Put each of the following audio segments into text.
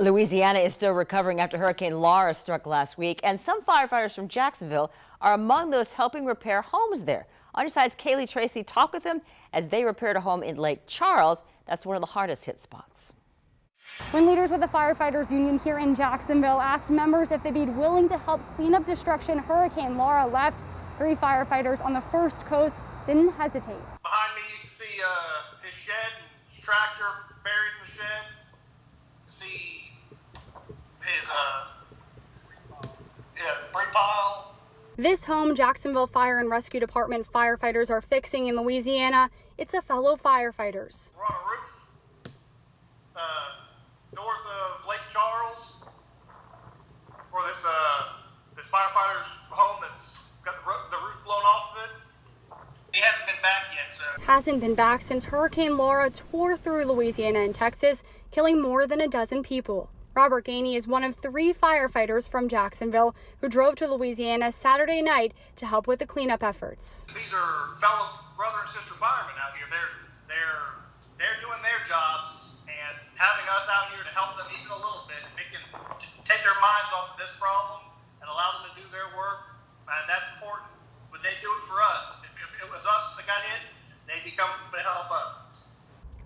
Louisiana is still recovering after Hurricane Laura struck last week, and some firefighters from Jacksonville are among those helping repair homes there. On your side's Kaylee Tracy talked with them as they repaired a home in Lake Charles. That's one of the hardest hit spots. When leaders with the firefighters union here in Jacksonville asked members if they'd be willing to help clean up destruction Hurricane Laura left, 3 firefighters on the First Coast didn't hesitate. Behind me you can see his shed and his tractor buried in the shed. See his brick pile. This home Jacksonville Fire and Rescue Department firefighters are fixing in Louisiana, it's a fellow firefighters. We're on a roof north of Lake Charles for this firefighter's home that's got the roof blown off of it. He hasn't been back yet, so. Hasn't been back since Hurricane Laura tore through Louisiana and Texas, killing more than a dozen people. Robert Gainey is one of 3 firefighters from Jacksonville who drove to Louisiana Saturday night to help with the cleanup efforts. These are fellow brother and sister firemen out here. They're doing their jobs, and having us out here to help them even a little bit, it can take their minds off of this problem and allow them to do their work. And that's important. But they do it for us. If it was us that got hit, they'd be coming to help us.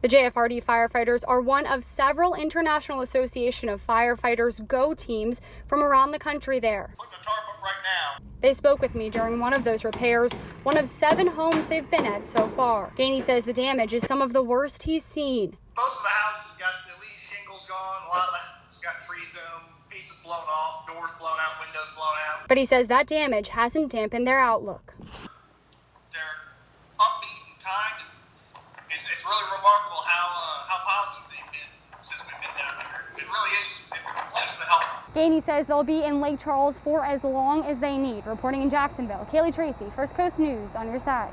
The JFRD firefighters are one of several International Association of Firefighters GO teams from around the country there. Putting the tarp up right now. They spoke with me during one of those repairs, one of 7 homes they've been at so far. Gainey says the damage is some of the worst he's seen. Most of the houses got at least shingles gone. A lot of it's got trees in them, pieces blown off, doors blown out, windows blown out. But he says that damage hasn't dampened their outlook. They're upbeat and kind. It's really remarkable how positive they've been since we've been down here. It really is. It's a pleasure to help. Gainey says they'll be in Lake Charles for as long as they need. Reporting in Jacksonville, Kaylee Tracy, First Coast News on your side.